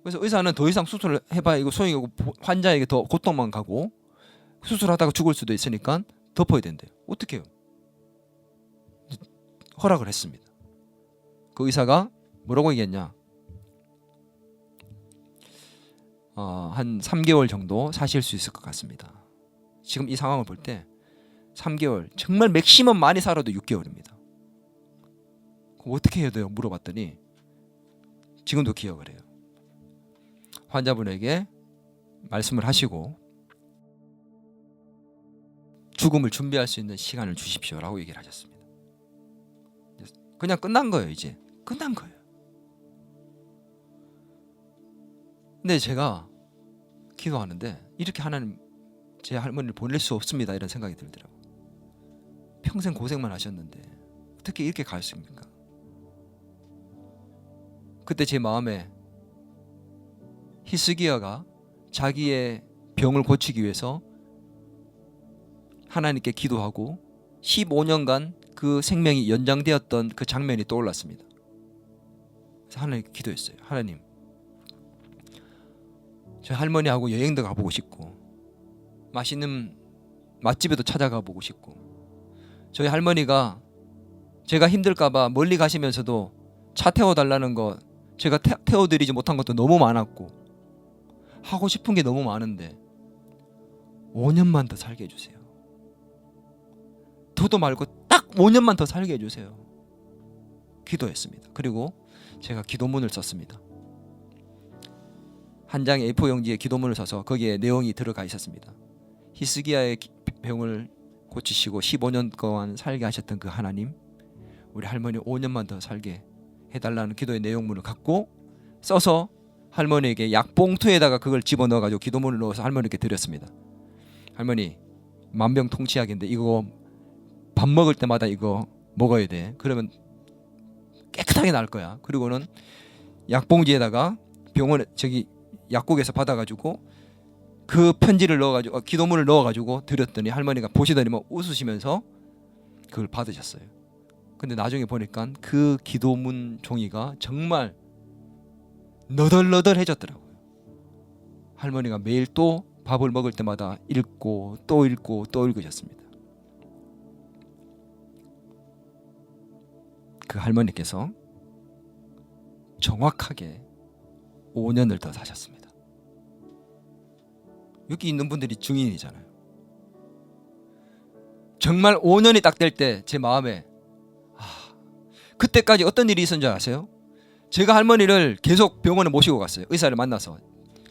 그래서 의사는 더 이상 수술을 해봐야 이거 소용이 없고 환자에게 더 고통만 가고 수술하다가 죽을 수도 있으니까 덮어야 된대요. 어떻게 해요? 허락을 했습니다. 그 의사가 뭐라고 얘기했냐? 한 3개월 정도 사실 수 있을 것 같습니다. 지금 이 상황을 볼 때 3개월, 정말 맥시멈 많이 살아도 6개월입니다. 그럼 어떻게 해야 돼요? 물어봤더니 지금도 기억을 해요. 환자분에게 말씀을 하시고 죽음을 준비할 수 있는 시간을 주십시오라고 얘기를 하셨습니다. 그냥 끝난 거예요. 이제 끝난 거예요. 근데 제가 기도하는데 이렇게 하나님 제 할머니를 보낼 수 없습니다 이런 생각이 들더라고요. 평생 고생만 하셨는데 어떻게 이렇게 갈 수 있습니까? 그때 제 마음에 히스기야가 자기의 병을 고치기 위해서 하나님께 기도하고 15년간 그 생명이 연장되었던 그 장면이 떠올랐습니다. 그래서 하나님께 기도했어요. 하나님, 저 할머니하고 여행도 가보고 싶고 맛있는 맛집에도 찾아가 보고 싶고 저희 할머니가 제가 힘들까봐 멀리 가시면서도 차 태워달라는 거 제가 태워드리지 못한 것도 너무 많았고 하고 싶은 게 너무 많은데 5년만 더 살게 해주세요. 더도 말고 딱 5년만 더 살게 해주세요. 기도했습니다. 그리고 제가 기도문을 썼습니다. 한 장의 A4 용지에 기도문을 써서 거기에 내용이 들어가 있었습니다. 히스기야의 병을 고치시고 15년 동안 살게 하셨던 그 하나님, 우리 할머니 5년만 더 살게 해달라는 기도의 내용문을 갖고 써서 할머니에게 약봉투에다가 그걸 집어넣어가지고 기도문을 넣어서 할머니께 드렸습니다. 할머니, 만병통치약인데 이거 밥 먹을 때마다 이거 먹어야 돼. 그러면 깨끗하게 나을 거야. 그리고는 약봉지에다가 병원에 저기 약국에서 받아가지고 그 편지를 넣어가지고 기도문을 넣어가지고 드렸더니 할머니가 보시더니 뭐 웃으시면서 그걸 받으셨어요. 근데 나중에 보니까 그 기도문 종이가 정말 너덜너덜해졌더라고요. 할머니가 매일 또 밥을 먹을 때마다 읽고 또 읽고 또 읽으셨습니다. 그 할머니께서 정확하게 5년을 더 사셨습니다. 여기 있는 분들이 증인이잖아요. 정말 5년이 딱 될 때 제 마음에 그때까지 어떤 일이 있었는지 아세요? 제가 할머니를 계속 병원에 모시고 갔어요. 의사를 만나서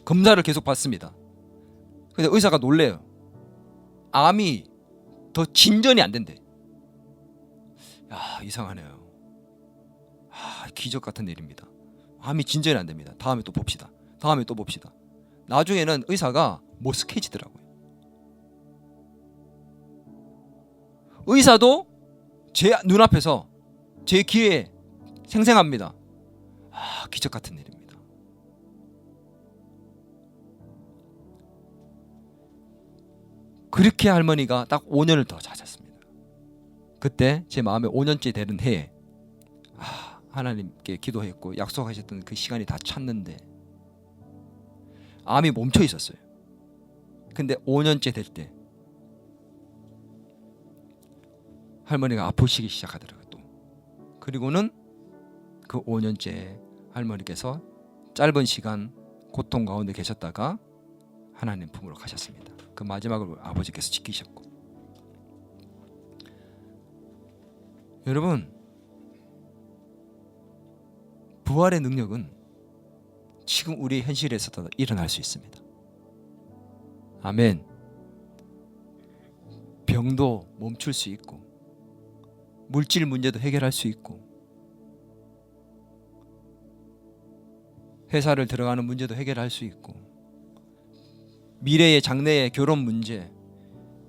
검사를 계속 받습니다. 근데 의사가 놀래요. 암이 더 진전이 안 된대. 야, 이상하네요. 기적 같은 일입니다. 암이 진전이 안 됩니다. 다음에 또 봅시다. 다음에 또 봅시다. 나중에는 의사가 머쓱해지더라고요. 의사도 제 눈앞에서 제 귀에 생생합니다. 기적 같은 일입니다. 그렇게 할머니가 딱 5년을 더 사셨습니다. 그때 제 마음에 5년째 되는 해에 하나님께 기도했고 약속하셨던 그 시간이 다 찼는데 암이 멈춰 있었어요. 근데 5년째 될 때 할머니가 아프시기 시작하더라고요. 또. 그리고는 그 5년째 할머니께서 짧은 시간 고통 가운데 계셨다가 하나님 품으로 가셨습니다. 그 마지막을 아버지께서 지키셨고. 여러분, 부활의 능력은 지금 우리 현실에서도 일어날 수 있습니다. 아멘. 병도 멈출 수 있고 물질 문제도 해결할 수 있고 회사를 들어가는 문제도 해결할 수 있고 미래의 장래의 결혼 문제,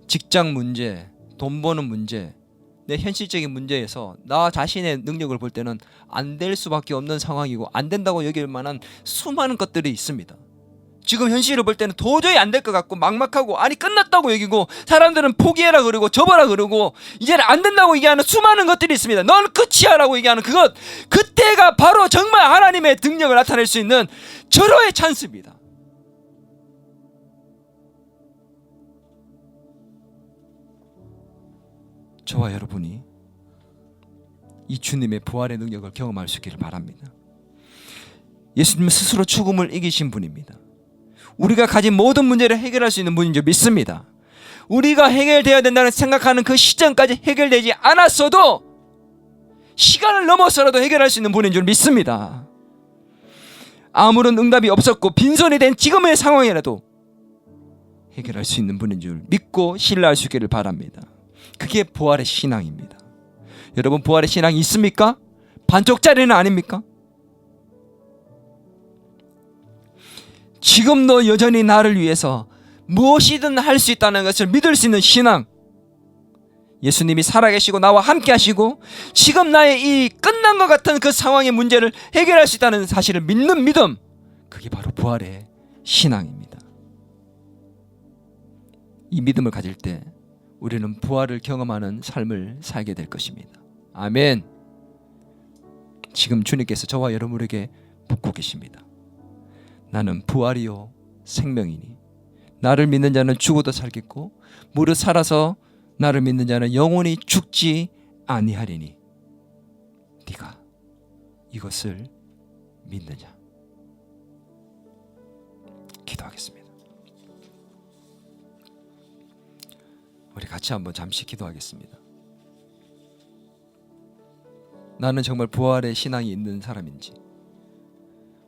직장 문제, 돈 버는 문제, 내 현실적인 문제에서 나 자신의 능력을 볼 때는 안 될 수밖에 없는 상황이고 안 된다고 여길 만한 수많은 것들이 있습니다. 지금 현실을 볼 때는 도저히 안 될 것 같고 막막하고 아니 끝났다고 여기고 사람들은 포기해라 그러고 접어라 그러고 이제는 안 된다고 얘기하는 수많은 것들이 있습니다. 넌 끝이야 라고 얘기하는 그것, 그때가 바로 정말 하나님의 능력을 나타낼 수 있는 절호의 찬스입니다. 저와 여러분이 이 주님의 부활의 능력을 경험할 수 있기를 바랍니다. 예수님은 스스로 죽음을 이기신 분입니다. 우리가 가진 모든 문제를 해결할 수 있는 분인 줄 믿습니다. 우리가 해결되어야 된다는 생각하는 그 시점까지 해결되지 않았어도 시간을 넘어서라도 해결할 수 있는 분인 줄 믿습니다. 아무런 응답이 없었고 빈손이 된 지금의 상황이라도 해결할 수 있는 분인 줄 믿고 신뢰할 수 있기를 바랍니다. 그게 부활의 신앙입니다. 여러분, 부활의 신앙이 있습니까? 반쪽짜리는 아닙니까? 지금도 여전히 나를 위해서 무엇이든 할 수 있다는 것을 믿을 수 있는 신앙, 예수님이 살아계시고 나와 함께 하시고 지금 나의 이 끝난 것 같은 그 상황의 문제를 해결할 수 있다는 사실을 믿는 믿음, 그게 바로 부활의 신앙입니다. 이 믿음을 가질 때 우리는 부활을 경험하는 삶을 살게 될 것입니다. 아멘. 지금 주님께서 저와 여러분에게 묻고 계십니다. 나는 부활이요 생명이니 나를 믿는 자는 죽어도 살겠고 무릇 살아서 나를 믿는 자는 영원히 죽지 아니하리니 네가 이것을 믿느냐? 기도하겠습니다. 우리 같이 한번 잠시 기도하겠습니다. 나는 정말 부활의 신앙이 있는 사람인지,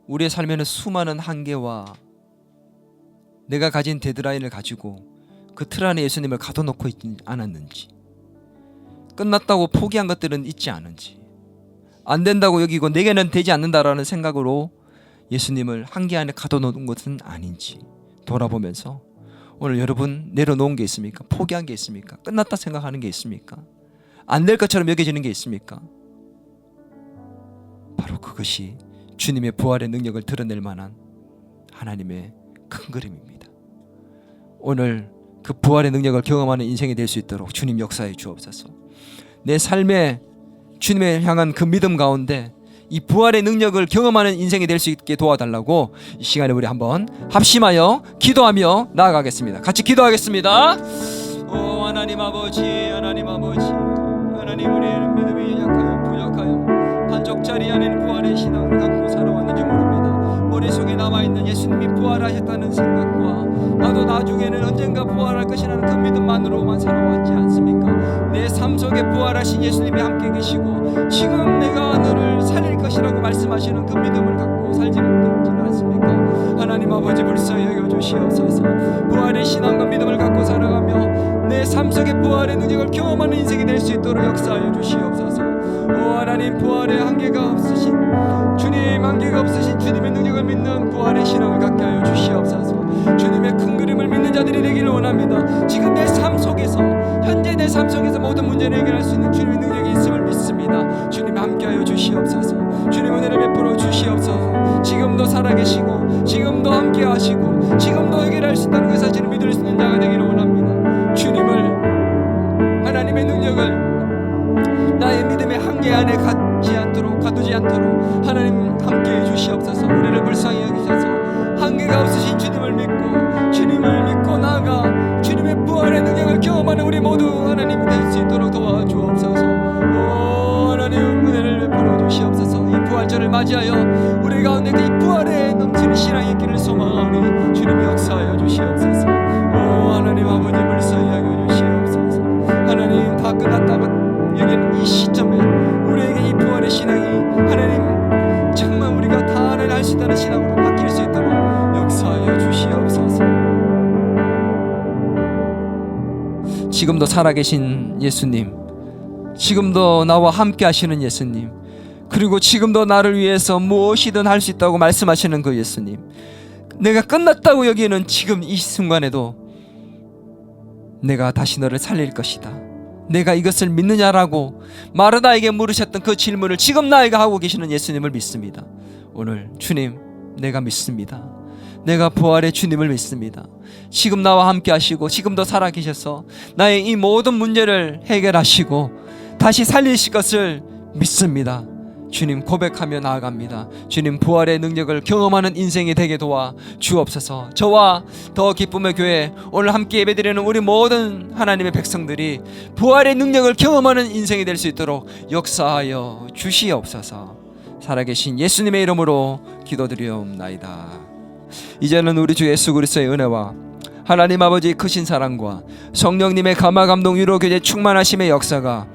우리의 삶에는 수많은 한계와 내가 가진 데드라인을 가지고 그 틀 안에 예수님을 가둬놓고 있지 않았는지, 끝났다고 포기한 것들은 있지 않은지, 안 된다고 여기고 내게는 되지 않는다라는 생각으로 예수님을 한계 안에 가둬놓은 것은 아닌지 돌아보면서 오늘 여러분 내려놓은 게 있습니까? 포기한 게 있습니까? 끝났다 생각하는 게 있습니까? 안 될 것처럼 여겨지는 게 있습니까? 바로 그것이 주님의 부활의 능력을 드러낼 만한 하나님의 큰 그림입니다. 오늘 그 부활의 능력을 경험하는 인생이 될 수 있도록 주님 역사해 주옵소서. 내 삶에 주님을 향한 그 믿음 가운데 이 부활의 능력을 경험하는 인생이 될 수 있게 도와달라고 이 시간에 우리 한번 합심하여 기도하며 나아가겠습니다. 같이 기도하겠습니다. 오 하나님 아버지, 하나님 아버지, 하나님 우리의 믿음이 약하여 부족하여 한쪽짜리 안에는 부활의 신앙을 갖고 살아왔는지 모릅니다. 머릿속에 남아있는 예수님이 부활하셨다는 생각과 나도 나중에는 언젠가 부활할 것이라는 그 믿음만으로만 살아왔지 않습니까? 내 삶 속에 부활하신 예수님이 함께 계시고 지금 내가 너를 살릴 것이라고 말씀하시는 그 믿음을 갖고 살지 못했지는 않습니까? 하나님 아버지 불쌍히 여겨주시옵소서. 부활의 신앙과 믿음을 갖고 살아가며 내 삶 속에 부활의 능력을 경험하는 인생이 될 수 있도록 역사하여 주시옵소서. 오 하나님, 부활의 한계가 없으신 주님, 한계가 없으신 주님의 능력을 믿는 부활의 신앙을 갖게 하여 주시옵소서. 주님의 큰 그림을 믿는 자들이 되기를 원합니다. 지금 내 삶 속에서, 현재 내 삶 속에서 모든 문제를 해결할 수 있는 주님의 능력이 있음을 믿습니다. 주님 함께하여 주시옵소서. 주님 은혜를 베풀어 주시옵소서. 지금도 살아계시고 지금도 함께하시고 지금도 해결할 수 있다는 그 사실을 믿을 수 있는 자가 되기를 원합니다. 주님을, 하나님의 능력을 나의 믿음의 한계 안에 가두지 않도록 하나님 함께해 주시옵소서. 우리를 불쌍히 여기셔서 한계가 없으신 주님을 믿고 나아가 주님의 부활의 능력을 경험하는 우리 모두 하나님이 될 수 있도록 도와주옵소서. 오 하나님, 은혜를 베풀어 주시옵소서. 이 부활절을 맞이하여 우리 가운데 이 부활에 넘치는 신앙이 있기를 소망하오니 주님이 역사하여 주시옵소서. 오 하나님 아버지, 불쌍히 여겨 주시옵소서. 하나님, 다 끝났다고 여기는 이 시점에 우리에게 이 부활의 신앙이 하나님 정말 우리가 다 하나님 할 수 있다는 신앙으로 바뀔 수 있도록 역사하여 주시옵소서. 지금도 살아계신 예수님, 지금도 나와 함께 하시는 예수님, 그리고 지금도 나를 위해서 무엇이든 할 수 있다고 말씀하시는 그 예수님, 내가 끝났다고 여기는 지금 이 순간에도 내가 다시 너를 살릴 것이다, 내가 이것을 믿느냐라고 마르다에게 물으셨던 그 질문을 지금 나에게 하고 계시는 예수님을 믿습니다. 오늘 주님, 내가 믿습니다. 내가 부활의 주님을 믿습니다. 지금 나와 함께 하시고 지금도 살아계셔서 나의 이 모든 문제를 해결하시고 다시 살리실 것을 믿습니다. 주님, 고백하며 나아갑니다. 주님, 부활의 능력을 경험하는 인생이 되게 도와 주옵소서. 저와 더 기쁨의 교회 오늘 함께 예배드리는 우리 모든 하나님의 백성들이 부활의 능력을 경험하는 인생이 될 수 있도록 역사하여 주시옵소서. 살아계신 예수님의 이름으로 기도드리옵나이다. 이제는 우리 주 예수 그리스도의 은혜와 하나님 아버지의 크신 사랑과 성령님의 감화 감동 위로 교제 충만하심의 역사가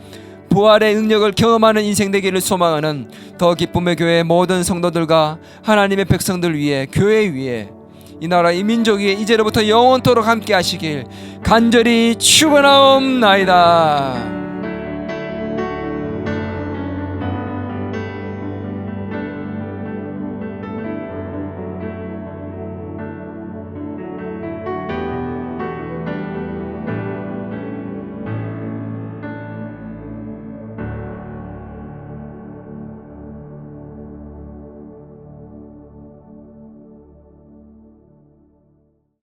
부활의 능력을 경험하는 인생 되기를 소망하는 더 기쁨의 교회 모든 성도들과 하나님의 백성들 위해, 교회 위에, 이 나라 이 민족 위에 이제로부터 영원토록 함께 하시길 간절히 축원하옵나이다.